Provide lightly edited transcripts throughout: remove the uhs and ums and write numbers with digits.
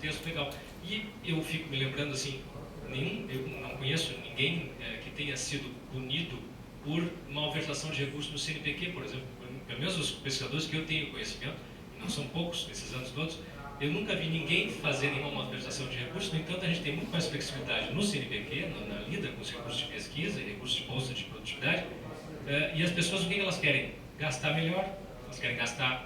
texto legal. E eu fico me lembrando assim, eu não conheço ninguém que tenha sido punido por malversação de recursos no CNPq, por exemplo. Pelo menos os pesquisadores que eu tenho conhecimento, e não são poucos nesses anos todos, eu nunca vi ninguém fazer nenhuma malversação de recursos. No entanto, a gente tem muito mais flexibilidade no CNPq, na lida com os recursos de pesquisa e recursos de bolsa de produtividade. E as pessoas, o que elas querem? Gastar melhor, elas querem gastar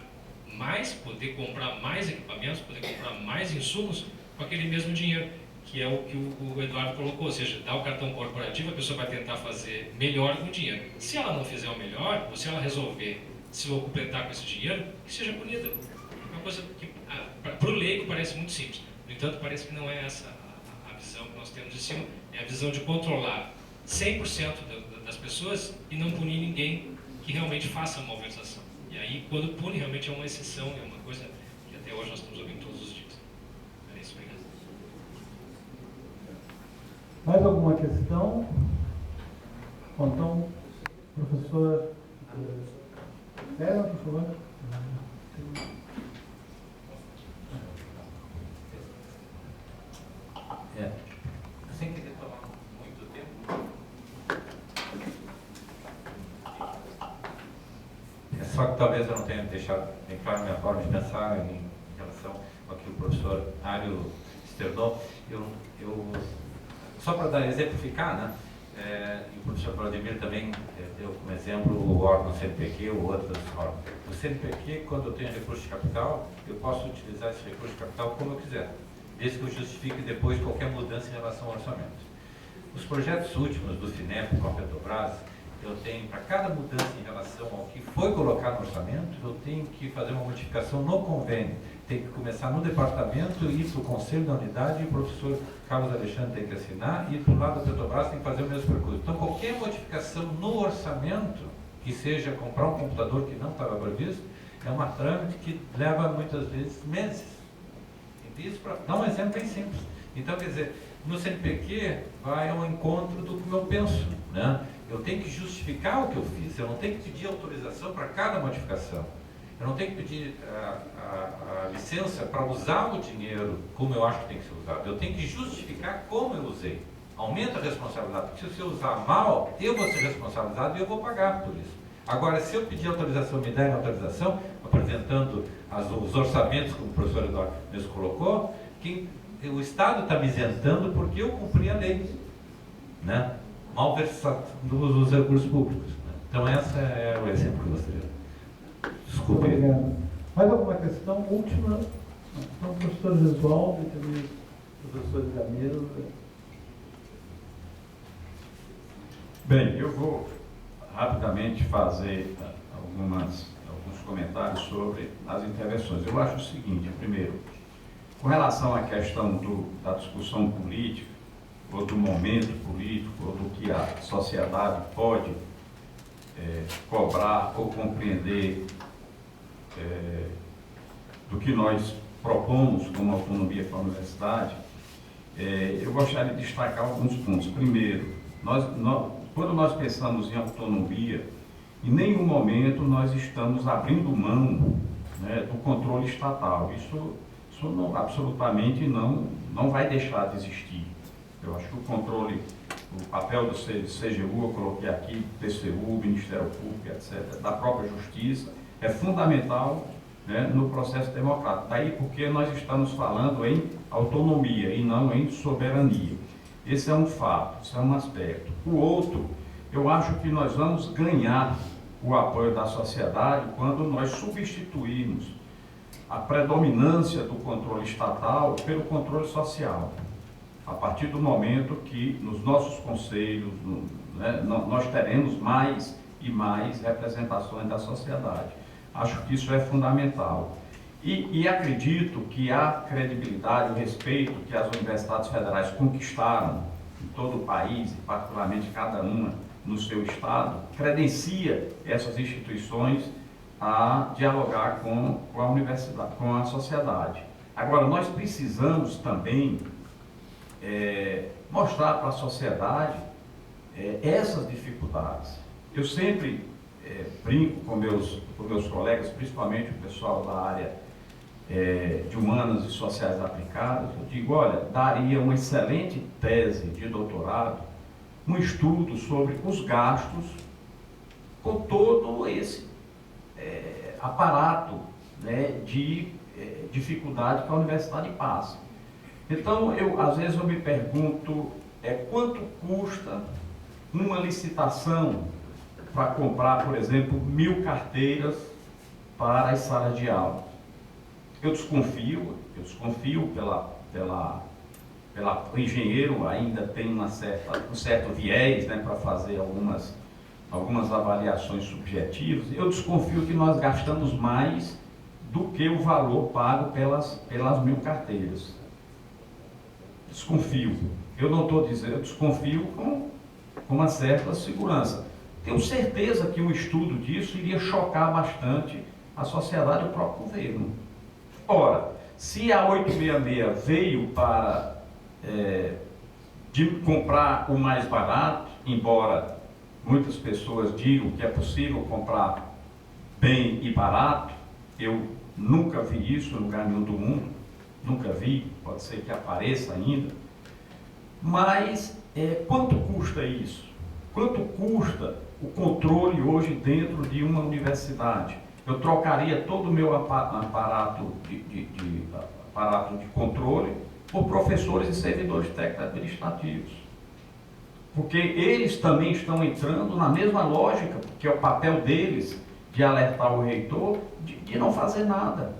mais, poder comprar mais equipamentos, poder comprar mais insumos com aquele mesmo dinheiro, que é o que o Eduardo colocou, ou seja, dá o cartão corporativo, a pessoa vai tentar fazer melhor com o dinheiro. Se ela não fizer o melhor, ou se ela resolver se completar com esse dinheiro, que seja punida. É uma coisa que, para o leigo, parece muito simples. No entanto, parece que não é essa a visão que nós temos de cima, é a visão de controlar 100% das pessoas e não punir ninguém que realmente faça uma malversação. E aí, quando pune, realmente é uma exceção, é uma coisa que até hoje nós estamos ouvindo todos os dias. É isso, obrigado. Mais alguma questão? Bom, então, professor Vera, por favor. Sem querer tomar muito tempo. É só que talvez eu não tenha deixado bem claro a minha forma de pensar em relação ao que o professor Ário externou. Só para exemplificar, né? E o professor Vladimir também deu como exemplo o órgão CNPq ou outros órgãos. O CNPq, quando eu tenho recurso de capital, eu posso utilizar esse recurso de capital como eu quiser, desde que eu justifique depois qualquer mudança em relação ao orçamento. Os projetos últimos do FINEP com a Petrobras, eu tenho, para cada mudança em relação ao que foi colocado no orçamento, eu tenho que fazer uma modificação no convênio. Tem que começar no departamento, ir para o conselho da unidade, e o professor Carlos Alexandre tem que assinar, e do lado da Petrobras tem que fazer o mesmo percurso. Então, qualquer modificação no orçamento, que seja comprar um computador que não estava previsto, é uma trâmite que leva muitas vezes meses. Isso para dar um exemplo bem simples. Então, quer dizer, no CNPq vai ao encontro do que eu penso, né? Eu tenho que justificar o que eu fiz, eu não tenho que pedir autorização para cada modificação. Eu não tenho que pedir a licença para usar o dinheiro como eu acho que tem que ser usado. Eu tenho que justificar como eu usei. Aumenta a responsabilidade, porque se eu usar mal, eu vou ser responsabilizado e eu vou pagar por isso. Agora, se eu pedir autorização, me derem autorização, apresentando os orçamentos, como o professor Eduardo mesmo colocou, o Estado está me isentando porque eu cumpri a lei, né? Malversação dos recursos públicos. Então, esse é o exemplo que eu gostaria. Desculpe. Obrigado. Mais alguma questão? Última. Então, o professor Gesualdo e também o professor Gamiro. Bem, eu vou rapidamente fazer alguns comentários sobre as intervenções. Eu acho o seguinte: primeiro, com relação à questão da discussão política, ou do momento político, ou do que a sociedade pode cobrar ou compreender do que nós propomos como autonomia para a universidade, eu gostaria de destacar alguns pontos. Primeiro, quando nós pensamos em autonomia, em nenhum momento nós estamos abrindo mão, né, do controle estatal. Isso não, absolutamente não vai deixar de existir. Eu acho que o controle, o papel do CGU, eu coloquei aqui, TCU, Ministério Público, etc., da própria Justiça, é fundamental, né, no processo democrático. Daí porque nós estamos falando em autonomia e não em soberania. Esse é um fato, esse é um aspecto. O outro, eu acho que nós vamos ganhar o apoio da sociedade quando nós substituirmos a predominância do controle estatal pelo controle social. A partir do momento que nos nossos conselhos, né, nós teremos mais e mais representações da sociedade. Acho que isso é fundamental. E acredito que a credibilidade, o respeito que as universidades federais conquistaram em todo o país, e particularmente cada uma no seu estado, credencia essas instituições a dialogar com a universidade, com a sociedade. Agora, nós precisamos também mostrar para a sociedade essas dificuldades. Eu sempre brinco com meus colegas, principalmente o pessoal da área de humanas e sociais aplicadas, eu digo, olha, daria uma excelente tese de doutorado, um estudo sobre os gastos com todo esse aparato, né, de dificuldade que a universidade passa. Então, às vezes eu me pergunto, quanto custa uma licitação para comprar, por exemplo, 1000 carteiras para as salas de aula? Eu desconfio o engenheiro ainda tem um certo viés, né, para fazer algumas avaliações subjetivas. Eu desconfio que nós gastamos mais do que o valor pago pelas 1000 carteiras. Desconfio. Eu não estou dizendo, eu desconfio com uma certa segurança. Tenho certeza que um estudo disso iria chocar bastante a sociedade e o próprio governo. Ora, se a 866 veio para de comprar o mais barato, embora muitas pessoas digam que é possível comprar bem e barato, eu nunca vi isso em lugar nenhum do mundo, nunca vi, pode ser que apareça ainda, mas quanto custa isso? Quanto custa o controle hoje dentro de uma universidade? Eu trocaria todo o meu aparato de controle por professores e servidores técnicos administrativos. Porque eles também estão entrando na mesma lógica, que é o papel deles de alertar o reitor de não fazer nada.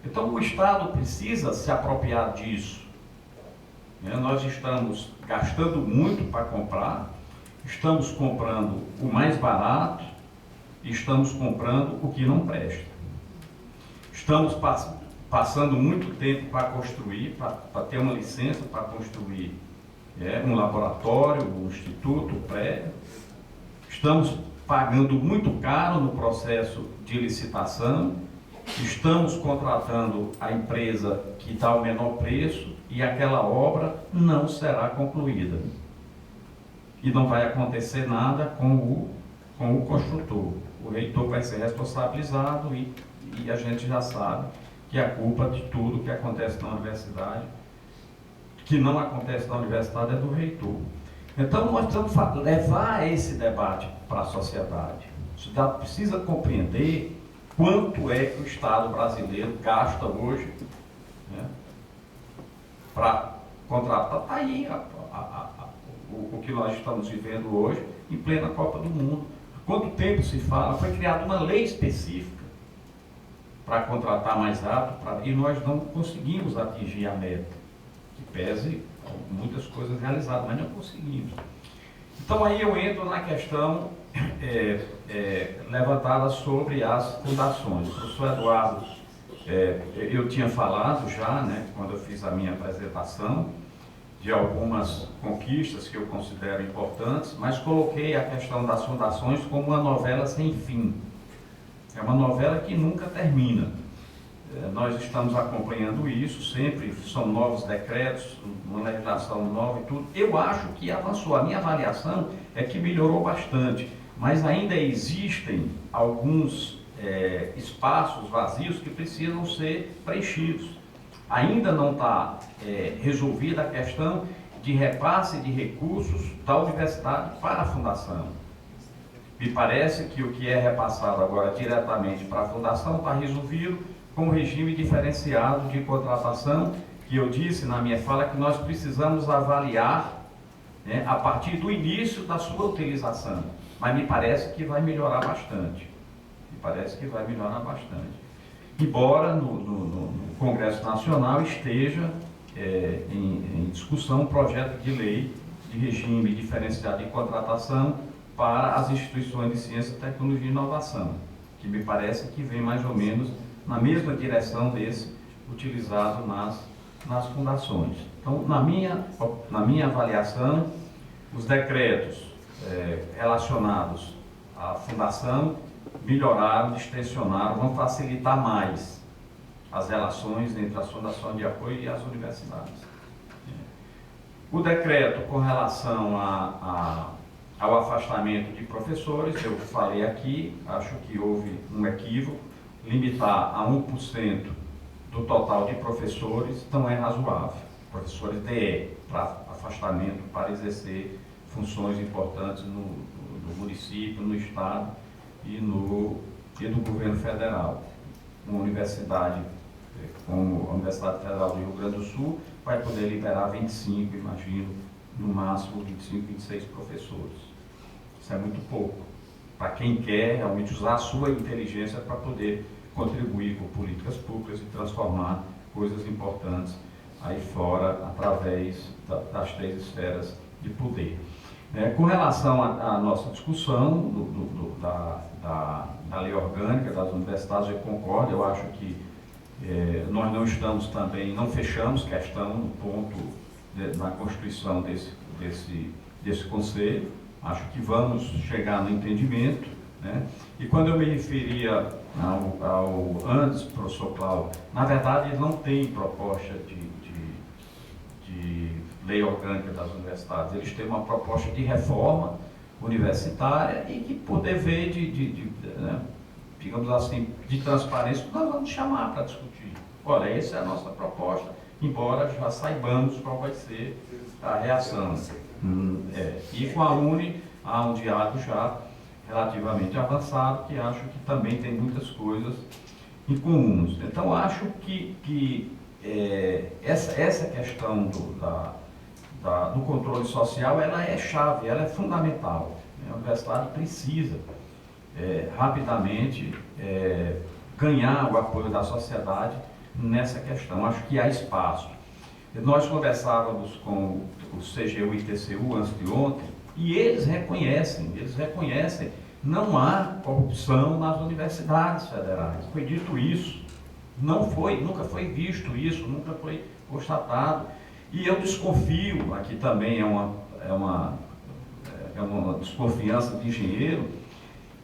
Então o Estado precisa se apropriar disso. Nós estamos gastando muito para comprar, estamos comprando o mais barato, estamos comprando o que não presta. Estamos passando muito tempo para construir, para ter uma licença para construir um laboratório, um instituto, um prédio. Estamos pagando muito caro no processo de licitação, estamos contratando a empresa que dá o menor preço e aquela obra não será concluída. E não vai acontecer nada com o construtor. O reitor vai ser responsabilizado e a gente já sabe que a culpa de tudo que acontece na universidade, que não acontece na universidade, é do reitor. Então nós precisamos levar esse debate para a sociedade. A sociedade precisa compreender quanto é que o Estado brasileiro gasta hoje, né, para contratar. Está aí o que nós estamos vivendo hoje, em plena Copa do Mundo. Há quanto tempo se fala? Foi criada uma lei específica para contratar mais rápido, e nós não conseguimos atingir a meta, que pese muitas coisas realizadas, mas não conseguimos. Então aí eu entro na questão levantada sobre as fundações. O professor Eduardo, eu tinha falado já, né, quando eu fiz a minha apresentação, de algumas conquistas que eu considero importantes, mas coloquei a questão das fundações como uma novela sem fim. É uma novela que nunca termina. Nós estamos acompanhando isso, sempre são novos decretos, uma legislação nova e tudo. Eu acho que avançou. A minha avaliação é que melhorou bastante, mas ainda existem alguns espaços vazios que precisam ser preenchidos. Ainda não está resolvida a questão de repasse de recursos da universidade para a fundação. Me parece que o que é repassado agora diretamente para a fundação está resolvido com o regime diferenciado de contratação, que eu disse na minha fala que nós precisamos avaliar, né, a partir do início da sua utilização. Mas me parece que vai melhorar bastante. Embora no Congresso Nacional esteja em discussão um projeto de lei de regime diferenciado de contratação para as instituições de ciência, tecnologia e inovação, que me parece que vem mais ou menos na mesma direção desse utilizado nas fundações. Então, na minha avaliação, os decretos relacionados à fundação melhoraram, extensionaram, vão facilitar mais as relações entre as fundações de apoio e as universidades. O decreto com relação ao afastamento de professores, eu falei aqui, acho que houve um equívoco. limitar a 1% do total de professores não é razoável. Professores DE, para afastamento, para exercer funções importantes no município, no estado e no governo federal. Uma universidade, como a Universidade Federal do Rio Grande do Sul, vai poder liberar 25, imagino, no máximo 25, 26 professores. Isso é muito pouco. Para quem quer realmente usar a sua inteligência para poder contribuir com políticas públicas e transformar coisas importantes aí fora, através das 3 esferas de poder. Com relação à nossa discussão da lei orgânica das universidades, eu concordo, eu acho que nós não estamos também, não fechamos questão no ponto na constituição desse conselho, acho que vamos chegar no entendimento, né? E quando eu me referia antes, professor Cláudio, na verdade não tem proposta de lei orgânica das universidades, eles têm uma proposta de reforma universitária e que poder ver né, digamos assim, de transparência, nós vamos chamar para discutir. Olha, essa é a nossa proposta, embora já saibamos qual vai ser a reação. E com a UNE há um diálogo já relativamente avançado, que acho que também tem muitas coisas em comuns. Então, acho que essa questão do controle social, ela é chave, ela é fundamental. A universidade precisa rapidamente ganhar o apoio da sociedade nessa questão. Acho que há espaço. Nós conversávamos com o CGU e TCU antes de ontem, e eles reconhecem, não há corrupção nas universidades federais. Foi dito isso. Nunca foi visto isso, nunca foi constatado. E eu desconfio, aqui também é uma desconfiança de engenheiro,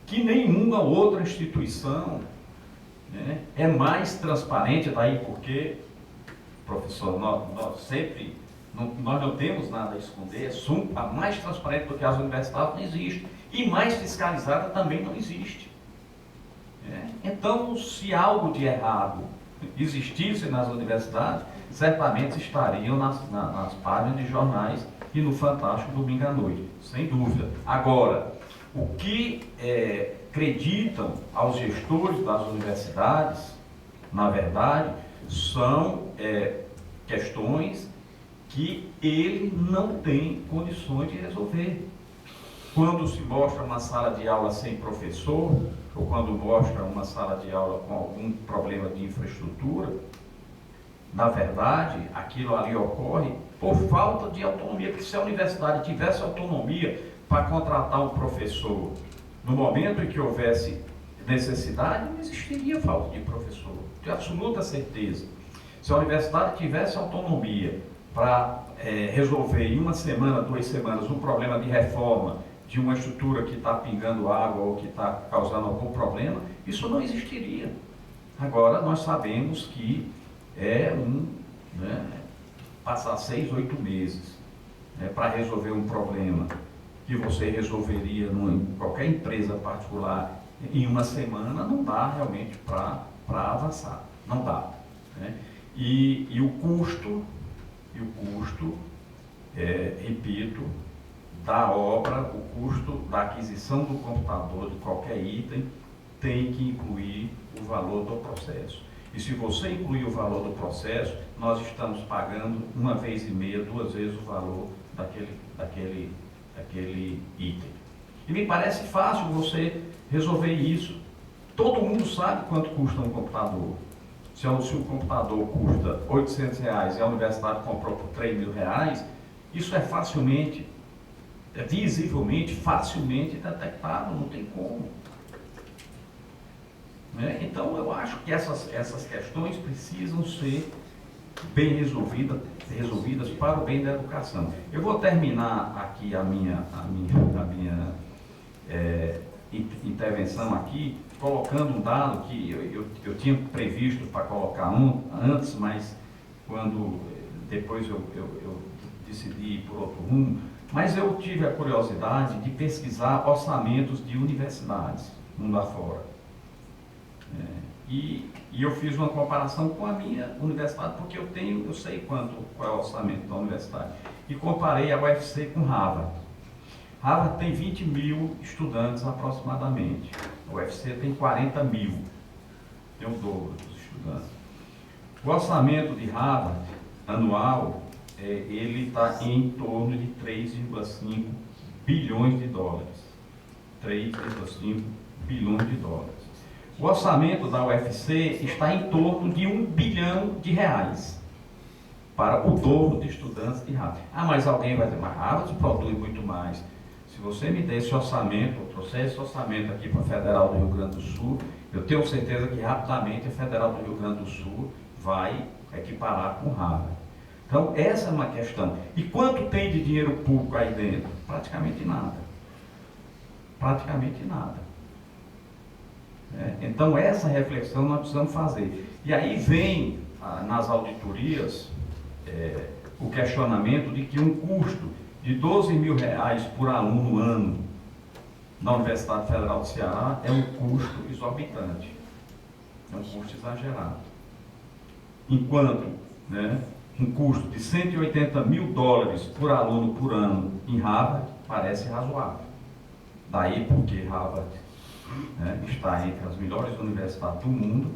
que nenhuma outra instituição, né, é mais transparente, daí porque, professor, nós não temos nada a esconder, a mais transparente do que as universidades não existe, e mais fiscalizada também não existe. Então, se algo de errado existisse nas universidades, certamente estariam nas páginas de jornais e no Fantástico domingo à noite, sem dúvida. Agora, o que acreditam aos gestores das universidades, na verdade, são questões que ele não tem condições de resolver. Quando se mostra uma sala de aula sem professor, ou quando mostra uma sala de aula com algum problema de infraestrutura, na verdade, aquilo ali ocorre por falta de autonomia, porque se a universidade tivesse autonomia para contratar um professor, no momento em que houvesse necessidade, não existiria falta de professor, tenho absoluta certeza. Se a universidade tivesse autonomia para resolver em 1 semana, 2 semanas, um problema de reforma de uma estrutura que está pingando água ou que está causando algum problema, isso não existiria. Agora, nós sabemos que passar 6, 8 meses para resolver um problema que você resolveria em qualquer empresa particular em 1 semana, não dá realmente para avançar, não dá. E o custo, repito, da obra, o custo da aquisição do computador, de qualquer item, tem que incluir o valor do processo. E se você incluir o valor do processo, nós estamos pagando 1,5 vezes, 2 vezes o valor daquele item. E me parece fácil você resolver isso. Todo mundo sabe quanto custa um computador. Se o computador custa R$800 e a universidade comprou por R$3.000, isso é visivelmente, facilmente detectável, não tem como. Então, eu acho que essas questões precisam ser bem resolvidas para o bem da educação. Eu vou terminar aqui a minha intervenção aqui, colocando um dado que eu tinha previsto para colocar antes, mas depois eu decidi ir por outro rumo, mas eu tive a curiosidade de pesquisar orçamentos de universidades, mundo afora. E eu fiz uma comparação com a minha universidade, porque eu sei qual é o orçamento da universidade. E comparei a UFC com Harvard. Harvard tem 20 mil estudantes aproximadamente. A UFC tem 40 mil. Tem o dobro dos estudantes. O orçamento de Harvard anual, ele está em torno de 3,5 bilhões de dólares. 3,5 bilhões de dólares. O orçamento da UFC está em torno de 1 bilhão de reais para o dobro de estudantes de Harvard. Mas alguém vai dizer, mas Harvard produz muito mais. Se você me der esse orçamento, eu trouxer esse orçamento aqui para a Federal do Rio Grande do Sul, eu tenho certeza que rapidamente a Federal do Rio Grande do Sul vai equiparar com Harvard. Então, essa é uma questão. E quanto tem de dinheiro público aí dentro? Praticamente nada. Praticamente nada. Então, essa reflexão nós precisamos fazer. E aí vem, nas auditorias, o questionamento de que um custo de 12 mil reais por aluno ano na Universidade Federal do Ceará é um custo exorbitante. É um custo exagerado. Enquanto, um custo de 180 mil dólares por aluno por ano em Harvard parece razoável. Daí porque Harvard está entre as melhores universidades do mundo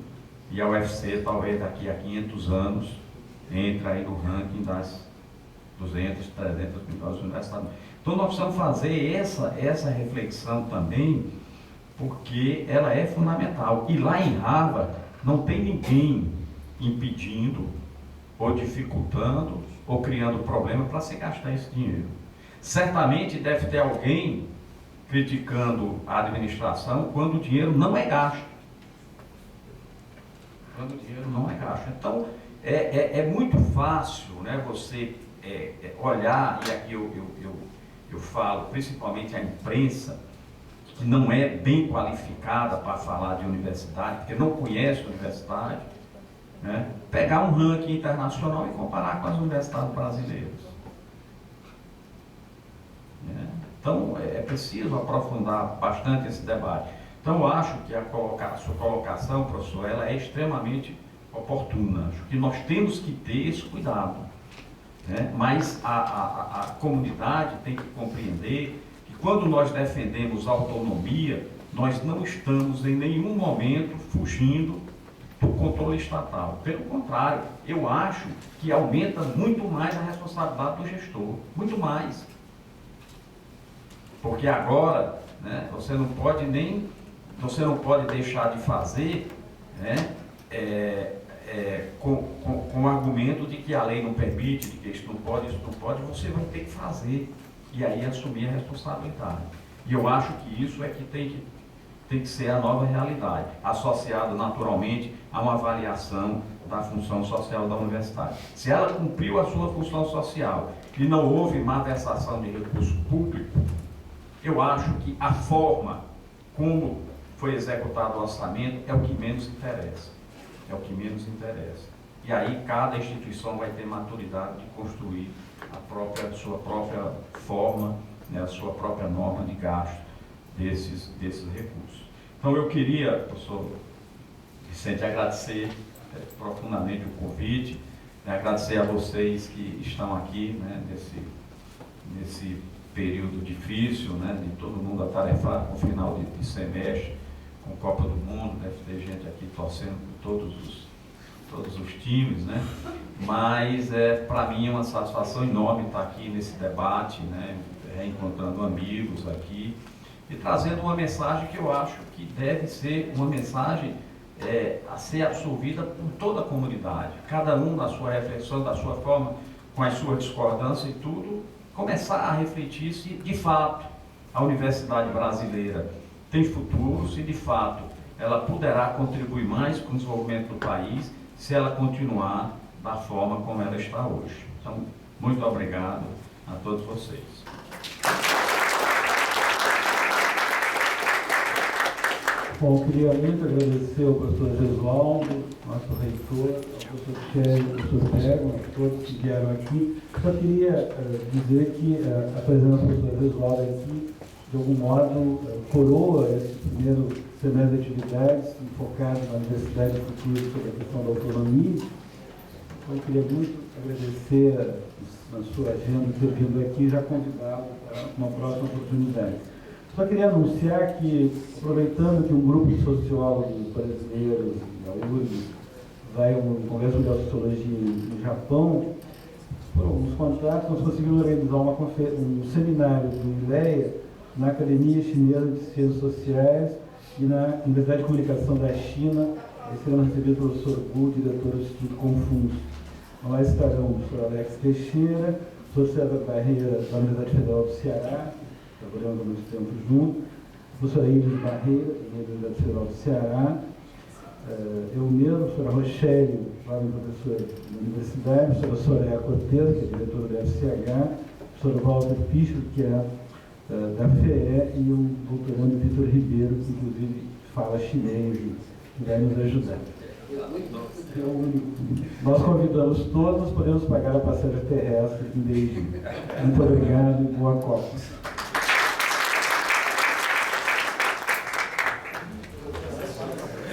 e a UFC talvez daqui a 500 anos entra aí no ranking das 200, 300 melhores universidades. Então nós precisamos fazer essa reflexão também, porque ela é fundamental. E lá em Harvard não tem ninguém impedindo ou dificultando ou criando problema para se gastar esse dinheiro. Certamente deve ter alguém criticando a administração quando o dinheiro não é gasto. Quando o dinheiro não é gasto. Então, é muito fácil, você olhar, e aqui eu falo principalmente a imprensa, que não é bem qualificada para falar de universidade, porque não conhece a universidade, pegar um ranking internacional e comparar com as universidades brasileiras. Então, é preciso aprofundar bastante esse debate. Então, eu acho que a sua colocação, professor, ela é extremamente oportuna. Acho que nós temos que ter esse cuidado. Mas a comunidade tem que compreender que quando nós defendemos a autonomia, nós não estamos em nenhum momento fugindo do controle estatal. Pelo contrário, eu acho que aumenta muito mais a responsabilidade do gestor. Muito mais. Porque agora, você não pode deixar de fazer, com o argumento de que a lei não permite, de que isso não pode, você vai ter que fazer e aí assumir a responsabilidade. E eu acho que isso é que tem que ser a nova realidade, associado naturalmente a uma avaliação da função social da universidade. Se ela cumpriu a sua função social e não houve malversação de recurso público, eu acho que a forma como foi executado o orçamento é o que menos interessa. É o que menos interessa. E aí cada instituição vai ter maturidade de construir a sua própria forma, a sua própria norma de gasto desses recursos. Então eu queria, professor Vicente, agradecer profundamente o convite, agradecer a vocês que estão aqui, nesse período difícil, de todo mundo atarefado com o final de semestre, com Copa do Mundo, deve ter gente aqui torcendo por todos os times, mas para mim é uma satisfação enorme estar aqui nesse debate, reencontrando amigos aqui e trazendo uma mensagem que eu acho que deve ser uma mensagem a ser absorvida por toda a comunidade, cada um na sua reflexão, da sua forma, com as suas discordâncias e tudo, começar a refletir se de fato a universidade brasileira tem futuro, se de fato ela poderá contribuir mais com o desenvolvimento do país, se ela continuar da forma como ela está hoje. Então, muito obrigado a todos vocês. Bom, eu queria muito agradecer ao professor Gesualdo, nosso reitor, ao professor Tchê, ao professor Bergman, a todos que vieram aqui. Só queria dizer que a presença do professor Gesualdo aqui, de algum modo, coroa esse primeiro semestre de atividades enfocadas na Universidade do Futuro sobre a questão da autonomia. Então, eu queria muito agradecer na sua agenda ter vindo aqui e já convidá-lo para uma próxima oportunidade. Só queria anunciar que, aproveitando que um grupo de sociólogos brasileiros da URGS vai a um congresso de sociologia no Japão, por alguns contatos, nós conseguimos organizar um seminário do ILEA na Academia Chinesa de Ciências Sociais e na Universidade de Comunicação da China, serão recebido pelo professor Gu, diretor do Instituto Confúcio. Lá estarão o professor Alex Teixeira, o professor César Barreira, da Universidade Federal do Ceará, trabalhando há muito tempo junto, a professora Iris Barreira, da Universidade Federal do Ceará, eu mesmo, a professora Rochelle, jovem professora da Universidade, a professora Soraya Cortez, que é diretora da FCH, o professor Walter Fischer, que é da FEE, e o doutorando Vitor Ribeiro, que inclusive fala chinês e vai nos ajudar. Então, nós convidamos todos, podemos pagar a passagem terrestre em Beijing. Muito obrigado e boa Copa.